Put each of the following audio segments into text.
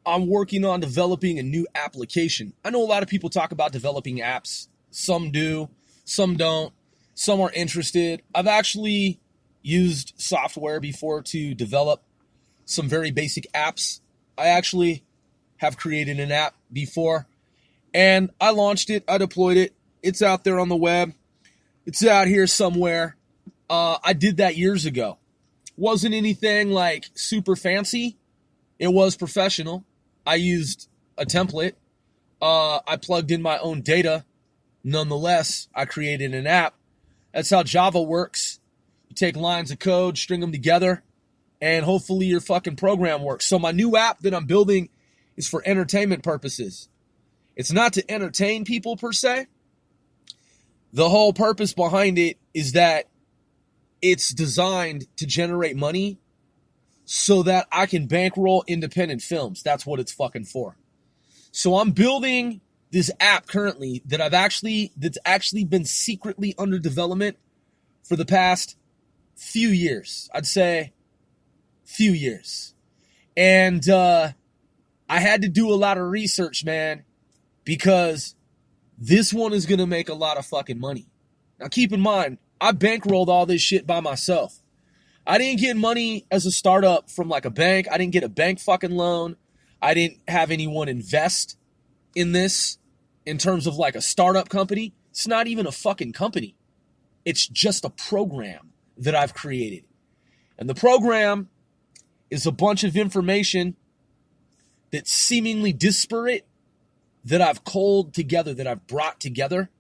I'm working on developing a new application. I know a lot of people talk about developing apps. Some do, some don't. Some are interested. I've actually used software before to develop some very basic apps. I actually have created an app before, and I launched it. I deployed it. It's out there on the web. It's out here somewhere. I did that years ago. Wasn't anything like super fancy. It was professional. I used a template. I plugged in my own data. Nonetheless, I created an app. That's how Java works. You take lines of code, string them together, and hopefully your fucking program works. So my new app that I'm building is for entertainment purposes. It's not to entertain people per se. The whole purpose behind it is that it's designed to generate money so that I can bankroll independent films. That's what it's fucking for. So I'm building this app currently that's actually been secretly under development for the past few years. I'd say few years. And I had to do a lot of research, man, because this one is going to make a lot of fucking money. Now keep in mind, I bankrolled all this shit by myself. I didn't get money as a startup from like a bank. I didn't get a bank fucking loan. I didn't have anyone invest in this in terms of like a startup company. It's not even a fucking company. It's just a program that I've created. And the program is a bunch of information that's seemingly disparate that I've culled together, that I've brought together.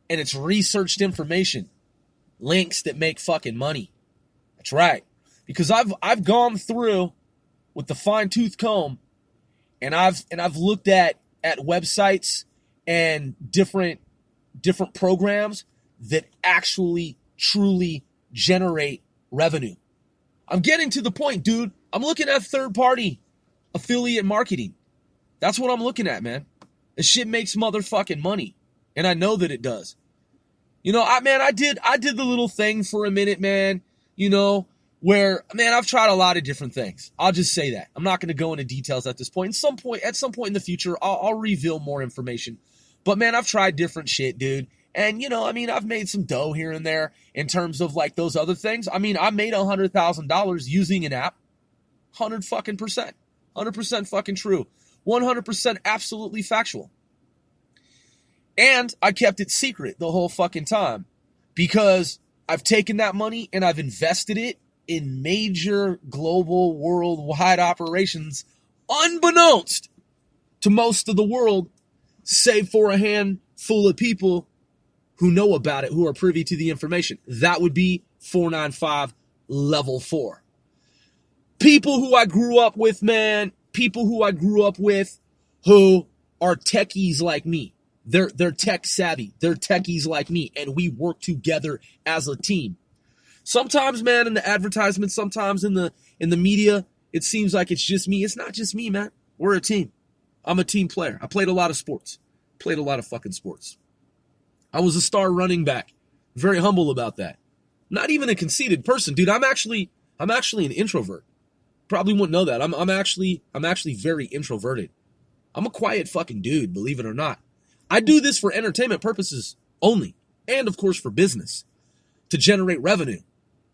And it's researched information. Links that make fucking money. That's right. Because I've gone through with the fine-tooth comb and I've looked at websites and different programs that actually truly generate revenue. I'm getting to the point, dude. I'm looking at third-party affiliate marketing. That's what I'm looking at, man. This shit makes motherfucking money. And I know that it does. You know, I did the little thing for a minute, man, you know, where, man, I've tried a lot of different things. I'll just say that. I'm not going to go into details at this point. At some point in the future, I'll reveal more information. But, man, I've tried different shit, dude. And, you know, I mean, I've made some dough here and there in terms of, like, those other things. I mean, I made $100,000 using an app. 100% fucking true. 100% absolutely factual. And I kept it secret the whole fucking time because I've taken that money and I've invested it in major global worldwide operations unbeknownst to most of the world, save for a handful of people who know about it, who are privy to the information. That would be 495 level 4. People who I grew up with, man, who are techies like me. They're tech savvy. They're techies like me, and we work together as a team. Sometimes, man, in the advertisements, sometimes in the media, it seems like it's just me. It's not just me, man. We're a team. I'm a team player. I played a lot of sports. Played a lot of fucking sports. I was a star running back. Very humble about that. Not even a conceited person, dude. I'm actually an introvert. Probably wouldn't know that. I'm actually very introverted. I'm a quiet fucking dude, believe it or not. I do this for entertainment purposes only, and of course for business, to generate revenue.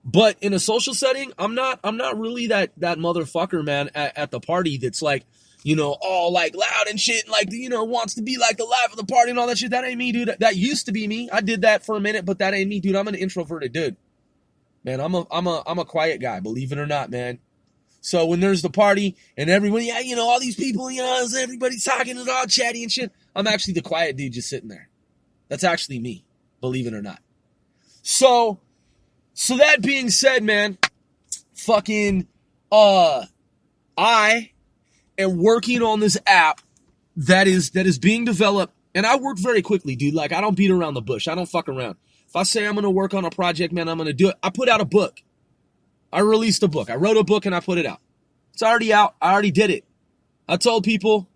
But in a social setting, I'm not really that motherfucker, man, at the party that's like, you know, all like loud and shit, and like, you know, wants to be like the life of the party and all that shit. That ain't me, dude. That used to be me. I did that for a minute, but that ain't me, dude. I'm an introverted dude. Man, I'm a quiet guy, believe it or not, man. So when there's the party and everyone, yeah, you know, all these people, you know, everybody's talking and all chatty and shit, I'm actually the quiet dude just sitting there. That's actually me, believe it or not. So that being said, man, fucking, I am working on this app that is being developed, and I work very quickly, dude. Like, I don't beat around the bush. I don't fuck around. If I say I'm going to work on a project, man, I'm going to do it. I put out a book. I released a book. I wrote a book and I put it out. It's already out. I already did it. I told people,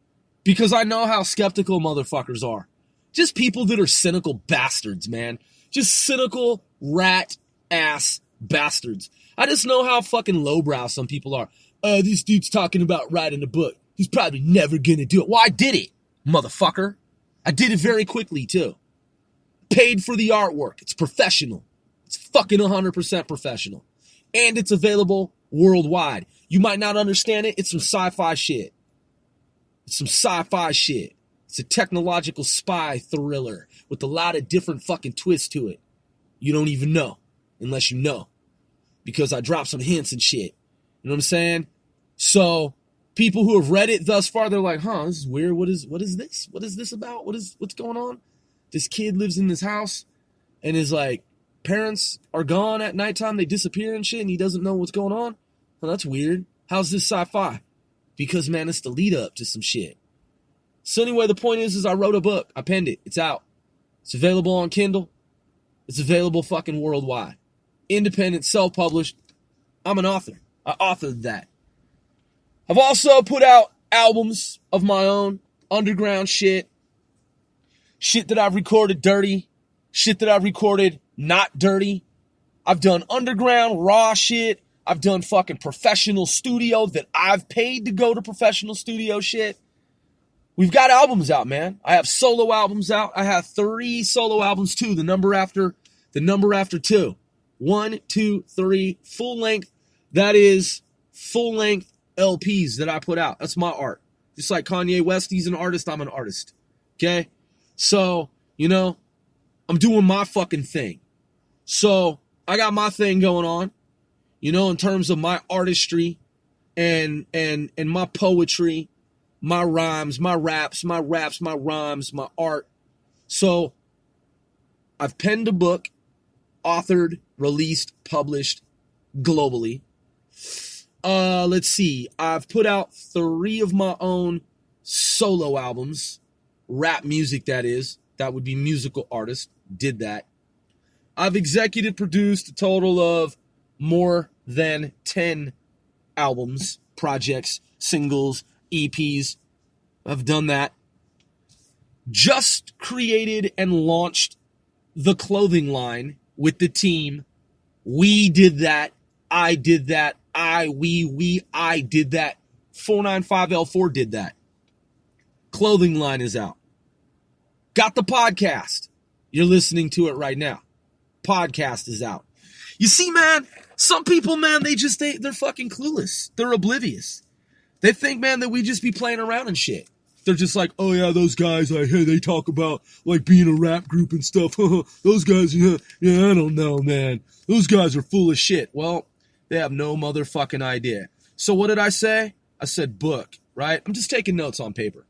because I know how skeptical motherfuckers are. Just people that are cynical bastards, man. Just cynical rat ass bastards. I just know how fucking lowbrow some people are. This dude's talking about writing a book. He's probably never gonna do it. Well, I did it, motherfucker. I did it very quickly, too. Paid for the artwork. It's professional. It's fucking 100% professional. And it's available worldwide. You might not understand it. It's some sci-fi shit. It's some sci-fi shit. It's a technological spy thriller with a lot of different fucking twists to it. You don't even know unless you know. Because I dropped some hints and shit. You know what I'm saying? So people who have read it thus far, they're like, huh, this is weird. What is this? What is this about? What's going on? This kid lives in this house and his like parents are gone at nighttime. They disappear and shit and he doesn't know what's going on. Well, that's weird. How's this sci-fi? Because, man, it's the lead up to some shit. So anyway, the point is I wrote a book. I penned it. It's out. It's available on Kindle. It's available fucking worldwide. Independent, self-published. I'm an author. I authored that. I've also put out albums of my own. Underground shit. Shit that I've recorded dirty. Shit that I've recorded not dirty. I've done underground, raw shit. I've done fucking professional studio that I've paid to go to professional studio shit. We've got albums out, man. I have solo albums out. I have 3 solo albums too. The number after 2. 1, 2, 3, full length. That is full length LPs that I put out. That's my art. Just like Kanye West, he's an artist, I'm an artist. Okay? So, you know, I'm doing my fucking thing. So, I got my thing going on, you know, in terms of my artistry and my poetry, my rhymes, my raps, my rhymes, my art. So, I've penned a book, authored, released, published globally. Let's see. I've put out 3 of my own solo albums. Rap music, that is. That would be musical artist. Did that. I've executive produced a total of more than 10 albums, projects, singles, EPs. I've done that. Just created and launched the clothing line with the team. We did that. I did that. I did that. 495L4 did that. Clothing line is out. Got the podcast. You're listening to it right now. Podcast is out. You see, man, some people, man, they're fucking clueless. They're oblivious. They think, man, that we just be playing around and shit. They're just like, oh yeah, those guys, I hear they talk about like being a rap group and stuff. Those guys, yeah, I don't know, man. Those guys are full of shit. Well, they have no motherfucking idea. So what did I say? I said book, right? I'm just taking notes on paper.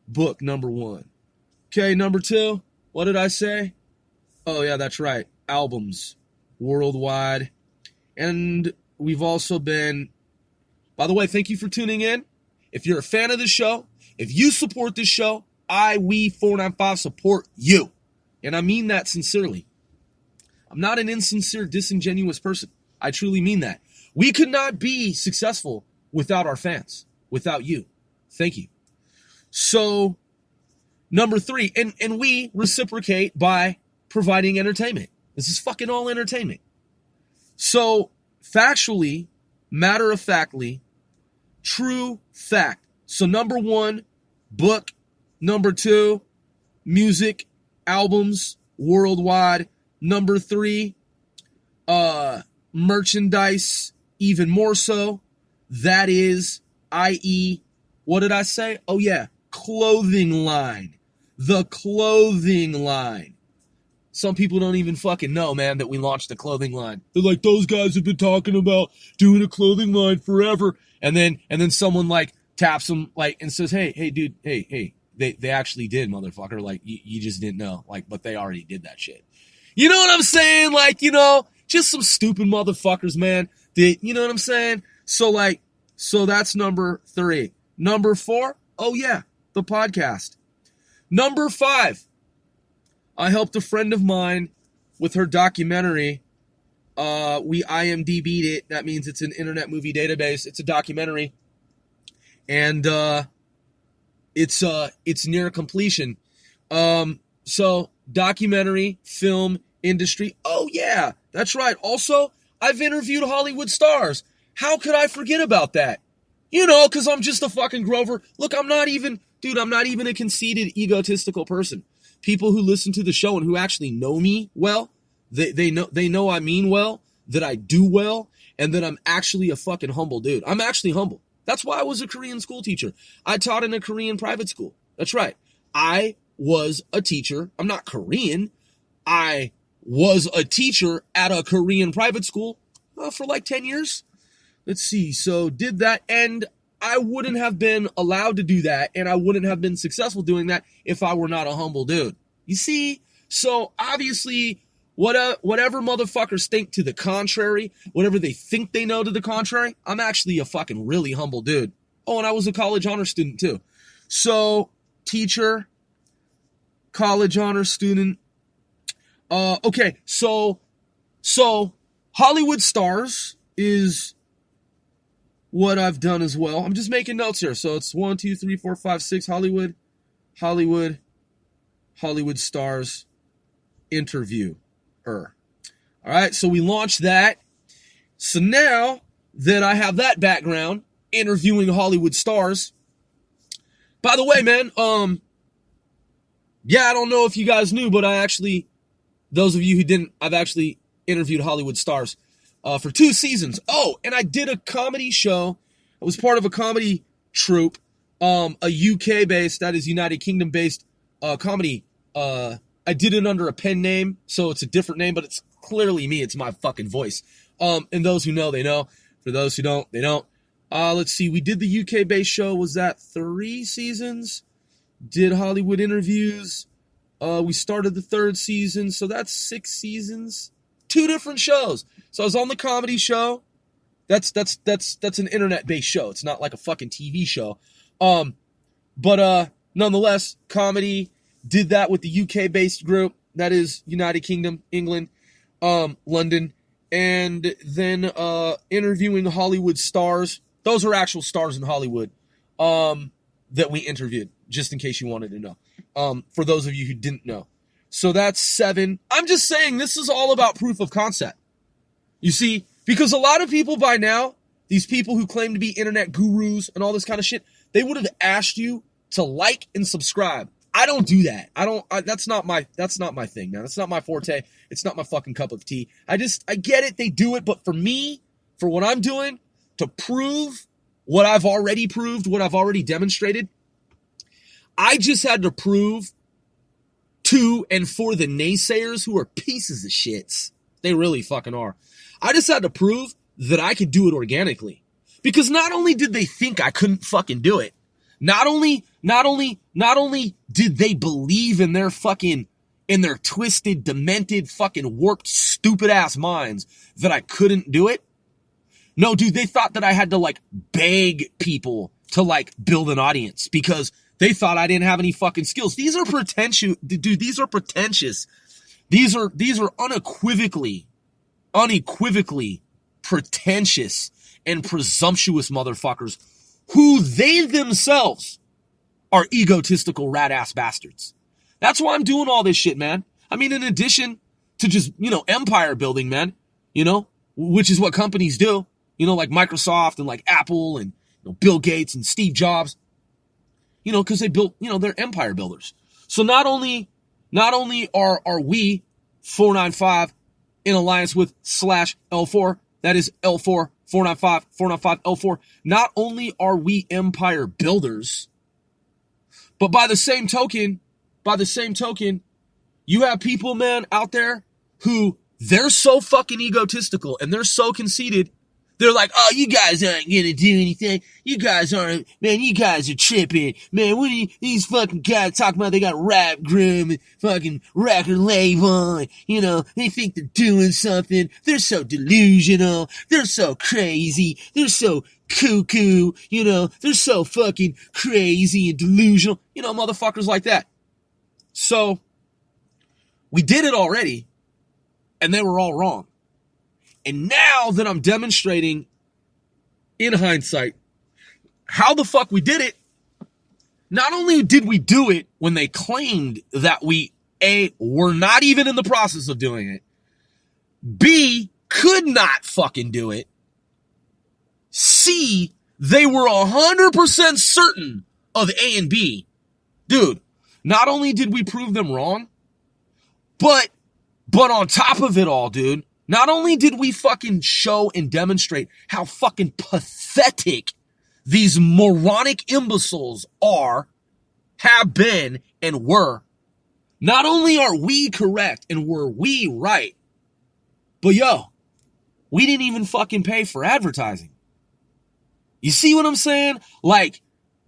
Book, number 1. Okay, number 2. What did I say? Oh yeah, that's right. Albums worldwide. And we've also been, by the way, thank you for tuning in. If you're a fan of this show, if you support this show, we 495 support you. And I mean that sincerely. I'm not an insincere, disingenuous person. I truly mean that. We could not be successful without our fans, without you. Thank you. So, number 3, and we reciprocate by providing entertainment. This is fucking all entertainment. So, factually, matter-of-factly, true fact. So, number 1, book. Number 2, music, albums, worldwide. Number 3, merchandise, even more so. That is, i.e., what did I say? Oh, yeah, clothing line. The clothing line. Some people don't even fucking know, man, that we launched a clothing line. They're like, those guys have been talking about doing a clothing line forever. And then someone like taps them like and says, hey, dude, hey, they actually did, motherfucker. Like, you just didn't know. Like, but they already did that shit. You know what I'm saying? Like, you know, just some stupid motherfuckers, man. You know what I'm saying? So that's number 3. Number 4, oh yeah, the podcast. Number 5, I helped a friend of mine with her documentary. We IMDb'd it. That means it's an Internet Movie Database. It's a documentary. And it's near completion. So documentary, film industry. Oh yeah, that's right. Also, I've interviewed Hollywood stars. How could I forget about that? Because I'm just a fucking Grover. Look, I'm not even a conceited, egotistical person. People who listen to the show and who actually know me well, they know I mean well, that I do well, and that I'm actually a fucking humble dude. I'm actually humble. That's why I was a Korean school teacher. I taught in a Korean private school. That's right. I was a teacher. I'm not Korean. I was a teacher at a Korean private school for like 10 years. Let's see. So did that, and I wouldn't have been allowed to do that, and I wouldn't have been successful doing that if I were not a humble dude. You see? So obviously, whatever motherfuckers think to the contrary, whatever they think they know to the contrary, I'm actually a fucking really humble dude. Oh, and I was a college honor student too. So, teacher, college honor student. Okay, so Hollywood Stars is what I've done as well. I'm just making notes here. So it's 1, 2, 3, 4, 5, 6 Hollywood Stars interview. All right, so we launched that. So now that I have that background, interviewing Hollywood stars. By the way, man, yeah, I don't know if you guys knew, but those of you who didn't, I've actually interviewed Hollywood stars for 2 seasons. Oh, and I did a comedy show. I was part of a comedy troupe, a UK-based, that is United Kingdom-based comedy. I did it under a pen name, so it's a different name, but it's clearly me. It's my fucking voice. And those who know, they know. For those who don't, they don't. Let's see. We did the UK-based show. Was that 3 seasons? Did Hollywood interviews. We started the 3rd season, so that's 6 seasons. 2 different shows. So I was on the comedy show. That's an internet-based show. It's not like a fucking TV show. But nonetheless, comedy. Did that with the UK-based group. That is United Kingdom, England, London. And then interviewing Hollywood stars. Those are actual stars in Hollywood that we interviewed, just in case you wanted to know. For those of you who didn't know. So that's 7. I'm just saying this is all about proof of concept. You see, because a lot of people by now, these people who claim to be internet gurus and all this kind of shit, they would have asked you to like and subscribe. I don't do that. That's not my thing, man. That's not my forte. It's not my fucking cup of tea. I get it. They do it. But for me, for what I'm doing, to prove what I've already proved, what I've already demonstrated, I just had to prove to and for the naysayers who are pieces of shits. They really fucking are. I just had to prove that I could do it organically. Because not only did they think I couldn't fucking do it, not only did they believe in their twisted, demented, fucking warped, stupid ass minds that I couldn't do it. No, dude, they thought that I had to like beg people to like build an audience because they thought I didn't have any fucking skills. These are pretentious, dude. These are pretentious. These are unequivocally pretentious and presumptuous motherfuckers who they themselves are egotistical rat-ass bastards. That's why I'm doing all this shit, man. I mean, in addition to just, empire building, man, which is what companies do, like Microsoft and like Apple and Bill Gates and Steve Jobs, because they built, they're empire builders. So not only are we 495 in alliance with /L4, that is L4, 495 L4. Not only are we empire builders, but by the same token, you have people, man, out there who they're so fucking egotistical and they're so conceited. They're like, oh, you guys aren't gonna do anything. You guys are tripping. Man, what are these fucking guys talking about? They got rap group and fucking record label. And, they think they're doing something. They're so delusional. They're so crazy. They're so cuckoo. They're so fucking crazy and delusional. Motherfuckers like that. So, we did it already, and they were all wrong. And now that I'm demonstrating, in hindsight, how the fuck we did it, not only did we do it when they claimed that we, A, were not even in the process of doing it, B, could not fucking do it, C, they were 100% certain of A and B. Dude, not only did we prove them wrong, but on top of it all, dude, not only did we fucking show and demonstrate how fucking pathetic these moronic imbeciles are, have been, and were, not only are we correct and were we right, but yo, we didn't even fucking pay for advertising. You see what I'm saying? Like,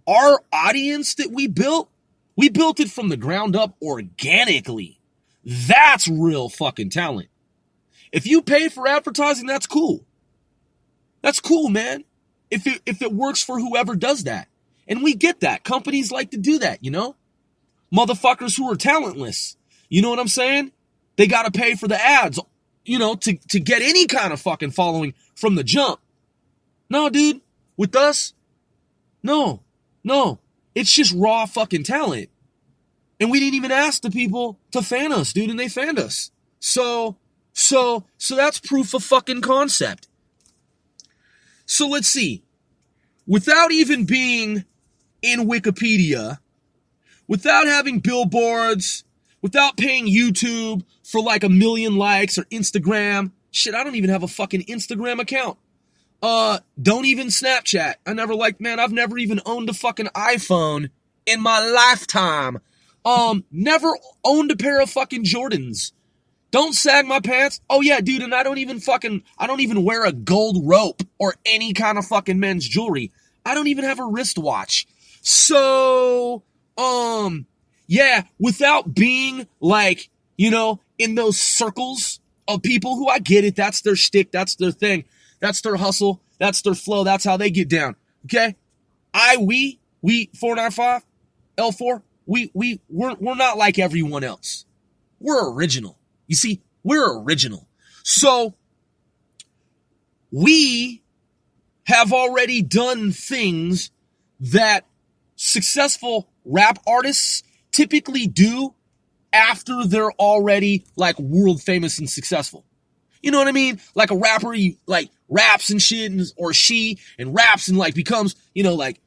our audience that we built it from the ground up organically. That's real fucking talent. If you pay for advertising, that's cool. That's cool, man. If it works for whoever does that. And we get that. Companies like to do that, you know? Motherfuckers who are talentless. You know what I'm saying? They got to pay for the ads, you know, to get any kind of fucking following from the jump. No, dude. With us? No. It's just raw fucking talent. And we didn't even ask the people to fan us, dude, and they fanned us. So that's proof of fucking concept. So let's see. Without even being in Wikipedia, without having billboards, without paying YouTube for like 1 million likes or Instagram. Shit, I don't even have a fucking Instagram account. Don't even Snapchat. I've never even owned a fucking iPhone in my lifetime. Never owned a pair of fucking Jordans. Don't sag my pants. Oh yeah, dude, and I don't even wear a gold rope or any kind of fucking men's jewelry. I don't even have a wristwatch. So, yeah, without being like, you know, in those circles of people who, I get it, that's their shtick, that's their thing, that's their hustle, that's their flow, that's how they get down. Okay? We 495, L4, we're not like everyone else. We're original. You see, we're original. So, we have already done things that successful rap artists typically do after they're already like world famous and successful. You know what I mean? Like a rapper, he like raps and shit, or she and raps and like becomes, like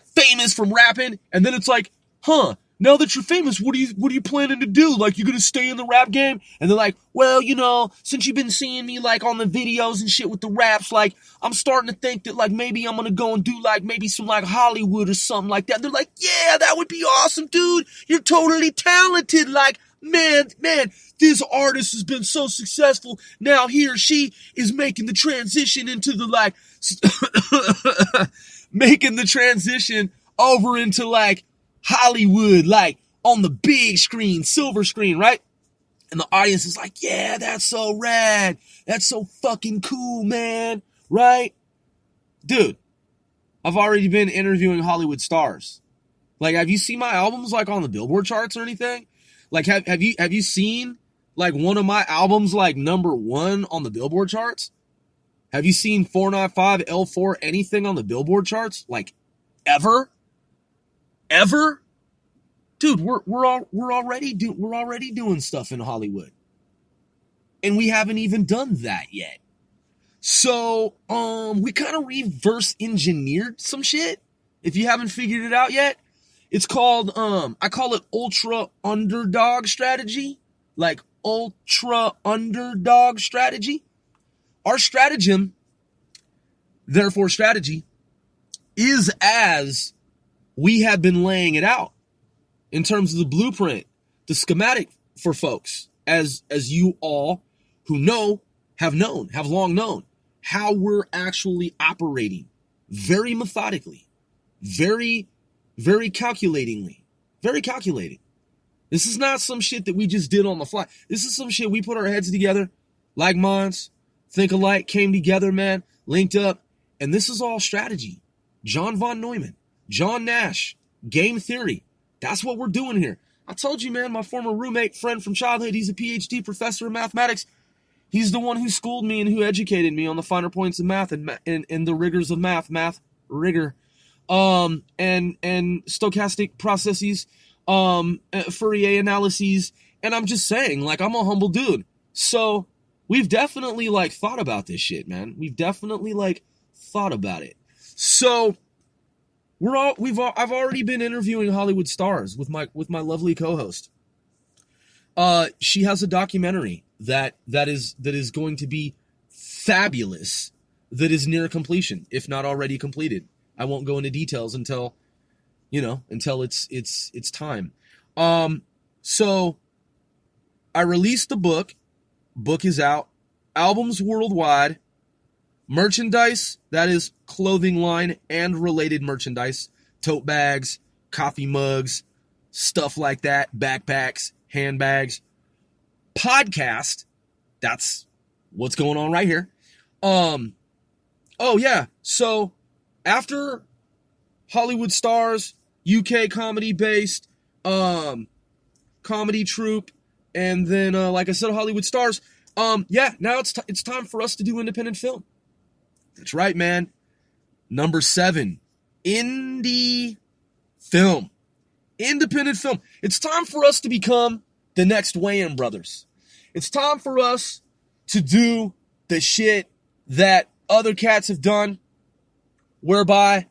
famous from rapping. And then it's like, now that you're famous, what are you planning to do? Like, you're going to stay in the rap game? And they're like, well, since you've been seeing me like on the videos and shit with the raps, like, I'm starting to think that like maybe I'm going to go and do like maybe some like Hollywood or something like that. And they're like, yeah, that would be awesome, dude. You're totally talented. Like, man, this artist has been so successful. Now he or she is making the transition into the like, making the transition over into like Hollywood, like on the big screen, silver screen, right? And the audience is like, yeah, that's so rad. That's so fucking cool, man. Right? Dude, I've already been interviewing Hollywood stars. Like, have you seen my albums like on the Billboard charts or anything? Like, have you seen like one of my albums like #1 on the Billboard charts? Have you seen 495 L4 anything on the Billboard charts? Like, ever? Dude, we're already doing stuff in Hollywood. And we haven't even done that yet. So, we kind of reverse engineered some shit. If you haven't figured it out yet, it's called I call it ultra underdog strategy. Like ultra underdog strategy. Our stratagem, therefore strategy, is as we have been laying it out in terms of the blueprint, the schematic for folks, as you all who have long known how we're actually operating very methodically, very, very calculating. This is not some shit that we just did on the fly. This is some shit we put our heads together, like minds, think alike, came together, man, linked up, and this is all strategy. John von Neumann, John Nash, game theory. That's what we're doing here. I told you, man, my former roommate, friend from childhood, he's a PhD professor of mathematics. He's the one who schooled me and who educated me on the finer points of math and the rigors of math rigor, and stochastic processes, Fourier analyses. And I'm just saying, like, I'm a humble dude. So we've definitely like thought about this shit, man. We've definitely like thought about it. So I've already been interviewing Hollywood stars with my lovely co-host. She has a documentary that is going to be fabulous, that is near completion, if not already completed. I won't go into details until it's time. So I released the book. Book is out. Albums worldwide. Merchandise, that is clothing line and related merchandise. Tote bags, coffee mugs, stuff like that. Backpacks, handbags. Podcast, that's what's going on right here. Oh yeah, so after Hollywood stars, UK comedy based, comedy troupe, and then like I said, Hollywood stars. Now it's time for us to do independent film. That's right, man. Number 7, indie film, independent film. It's time for us to become the next Wayans brothers. It's time for us to do the shit that other cats have done, whereby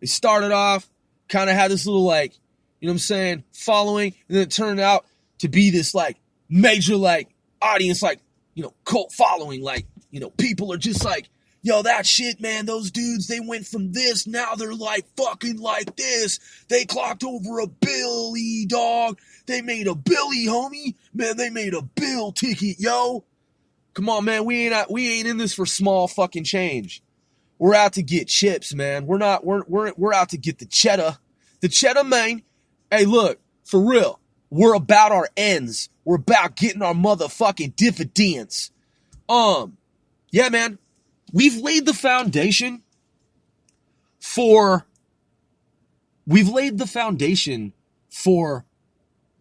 they started off, kind of had this little, like, you know what I'm saying, following, and then it turned out to be this, like, major, like, audience, like, you know, cult following, like, you know, people are just like, yo, that shit, man, those dudes, they went from this, now they're like fucking like this. They clocked over a Billy, dog. They made a Billy, homie. Man, they made a bill ticket, yo. Come on, man, we ain't in this for small fucking change. We're out to get chips, man. We're out to get the cheddar. The cheddar, man. Hey, look, for real, we're about our ends. We're about getting our motherfucking dividends. Yeah, man. We've laid the foundation for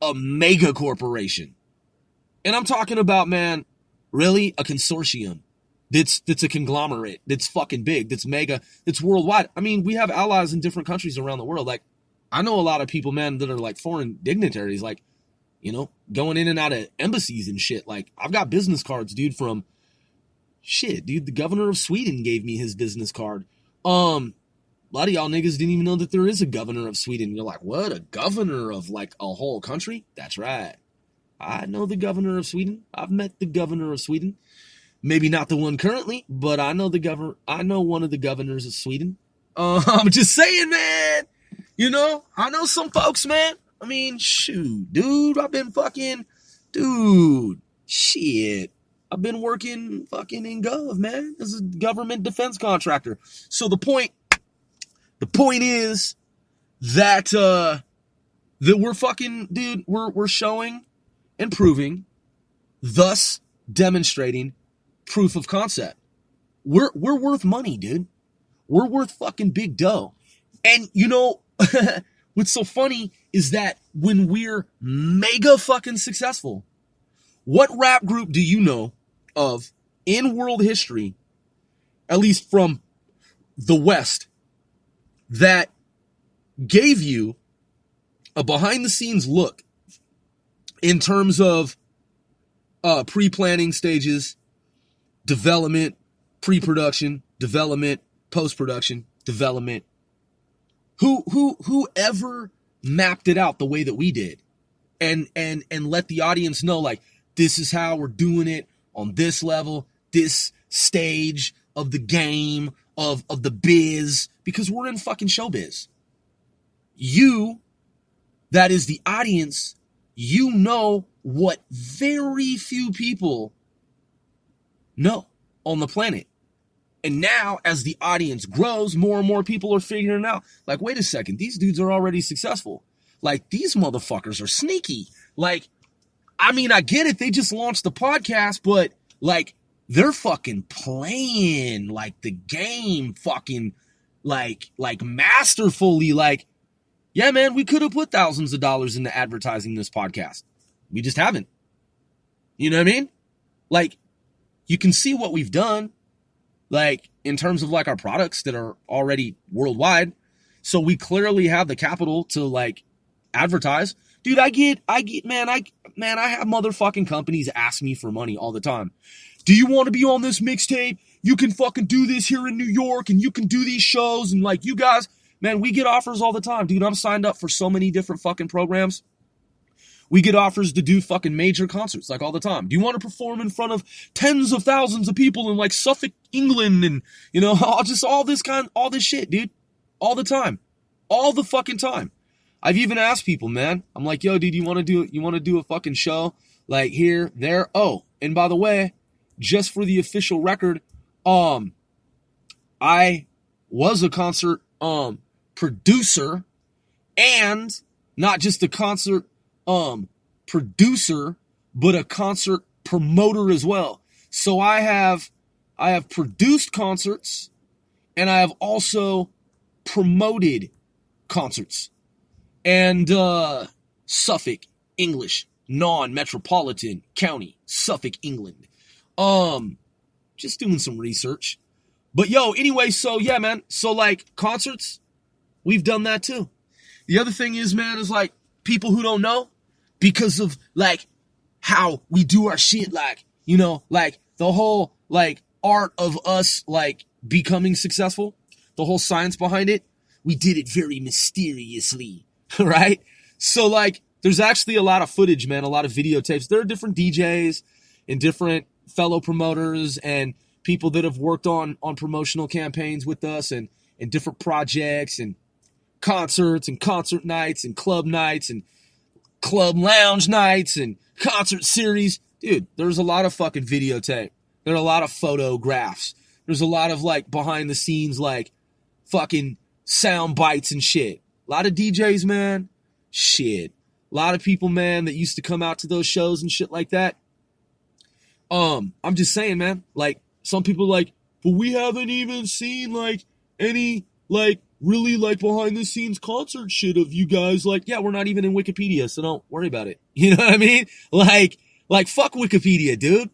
a mega corporation. And I'm talking about, man, really a consortium that's a conglomerate, that's fucking big, that's mega, that's worldwide. I mean, we have allies in different countries around the world. Like, I know a lot of people, man, that are like foreign dignitaries, like, you know, going in and out of embassies and shit. Like, I've got business cards, dude, from shit, dude, the governor of Sweden gave me his business card. A lot of y'all niggas didn't even know that there is a governor of Sweden. You're like, what? A governor of like a whole country? That's right. I know the governor of Sweden. I've met the governor of Sweden. Maybe not the one currently, but I know one of the governors of Sweden. I'm just saying, man. You know, I know some folks, man. I mean, shoot, dude, I've been working fucking in Gov, man, as a government defense contractor. So the point is that we're fucking, dude, we're showing and proving, thus demonstrating proof of concept. We're worth money, dude. We're worth fucking big dough. And you know, what's so funny is that when we're mega fucking successful, what rap group do you know of in world history, at least from the West, that gave you a behind the scenes look in terms of pre-planning stages, development, pre-production, development, post-production, development? Whoever mapped it out the way that we did and let the audience know, like, this is how we're doing it on this level, this stage of the game, of the biz, because we're in fucking showbiz. You, that is the audience, you know what very few people know on the planet. And now, as the audience grows, more and more people are figuring it out. Like, wait a second, these dudes are already successful. Like, these motherfuckers are sneaky. Like, I mean, I get it. They just launched the podcast, but, like, they're fucking playing, like, the game fucking, like masterfully. Like, yeah, man, we could have put thousands of dollars into advertising this podcast. We just haven't. You know what I mean? Like, you can see what we've done, like, in terms of, like, our products that are already worldwide. So we clearly have the capital to, like, advertise. Dude, I have motherfucking companies ask me for money all the time. Do you want to be on this mixtape? you can fucking do this here in New York and you can do these shows and like you guys, man, we get offers all the time, dude. I'm signed up for so many different fucking programs. We get offers to do fucking major concerts like all the time. Do you want to perform in front of tens of thousands of people in like Suffolk, England and, you know, all this shit, dude. All the time. All the fucking time. I've even asked people, man. I'm like, yo, dude, you want to do a fucking show like here, there? Oh, and by the way, just for the official record, I was a concert producer and not just a concert producer, but a concert promoter as well. So I have produced concerts and I have also promoted concerts. And Suffolk, English, non-metropolitan county, Suffolk, England. Just doing some research. But yo, anyway, so yeah, man. So like concerts, we've done that too. The other thing is, man, is like people who don't know, because of like how we do our shit, like, you know, like the whole like art of us like becoming successful, the whole science behind it, we did it very mysteriously, right? So like there's actually a lot of footage, man, a lot of videotapes. There are different DJs and different fellow promoters and people that have worked on promotional campaigns with us and different projects and concerts and concert nights and club lounge nights and concert series. Dude, there's a lot of fucking videotape. There are a lot of photographs. There's a lot of like behind the scenes like fucking sound bites and shit. A lot of DJs, man. Shit. A lot of people, man, that used to come out to those shows and shit like that. I'm just saying, man, like some people like, but we haven't even seen like any like really like behind the scenes concert shit of you guys. Like, yeah, we're not even in Wikipedia, so don't worry about it. You know what I mean? Like fuck Wikipedia, dude.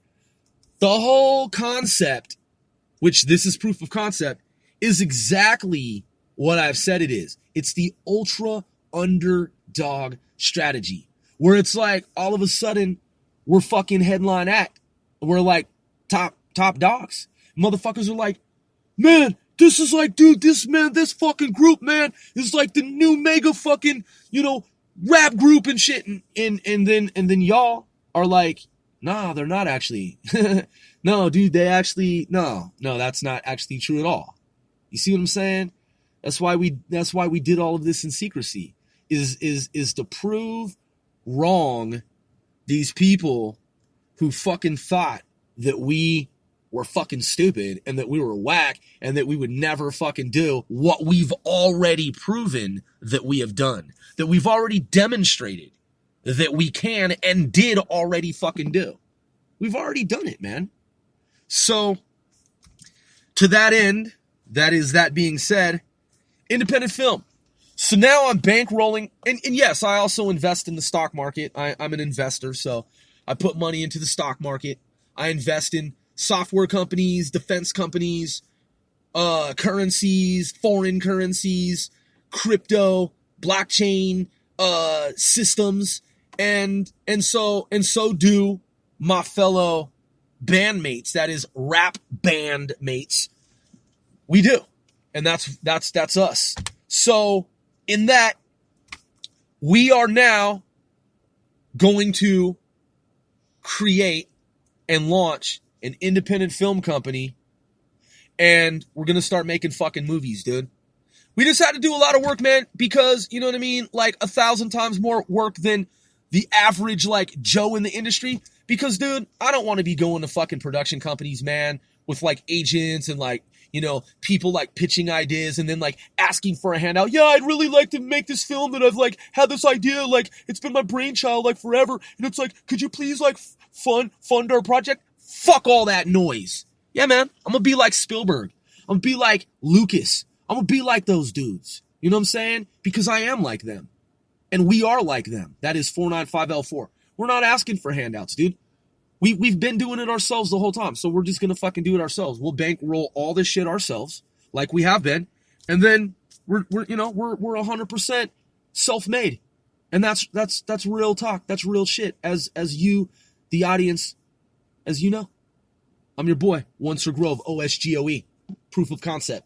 The whole concept, which this is proof of concept, is exactly what I've said it is. It's the ultra underdog strategy where it's like all of a sudden we're fucking headline act. We're like top dogs. Motherfuckers are like, man, this is like, dude, this fucking group, man, is like the new mega fucking, you know, rap group and shit. And then y'all are like, nah, they're not actually. No, dude, no, that's not actually true at all. You see what I'm saying? That's why we did all of this in secrecy, is to prove wrong these people who fucking thought that we were fucking stupid and that we were whack and that we would never fucking do what we've already proven that we have done, that we've already demonstrated that we can and did already fucking do. We've already done it, man. So to that end, that being said, independent film. So now I'm bankrolling, and yes, I also invest in the stock market. I'm an investor, so I put money into the stock market. I invest in software companies, defense companies, currencies, foreign currencies, crypto, blockchain, systems, and so do my fellow bandmates, that is rap band mates. We do. And that's us. So in that, we are now going to create and launch an independent film company, and we're going to start making fucking movies, dude. We just had to do a lot of work, man, because, you know what I mean? Like 1,000 times more work than the average, like, Joe in the industry. Because, dude, I don't want to be going to fucking production companies, man, with, like, agents and, like, you know, people, like, pitching ideas and then, like, asking for a handout. Yeah, I'd really like to make this film that I've, like, had this idea, like, it's been my brainchild, like, forever. And it's like, could you please, like, fund our project? Fuck all that noise. Yeah, man, I'm going to be like Spielberg. I'm going to be like Lucas. I'm going to be like those dudes. You know what I'm saying? Because I am like them. And we are like them. That is 495L4. We're not asking for handouts, dude. We've been doing it ourselves the whole time. So we're just going to fucking do it ourselves. We'll bankroll all this shit ourselves, like we have been. And then we're 100% self-made. And that's real talk. That's real shit. As you, the audience, as you know. I'm your boy, One Sir Grove, OSGOE. Proof of concept.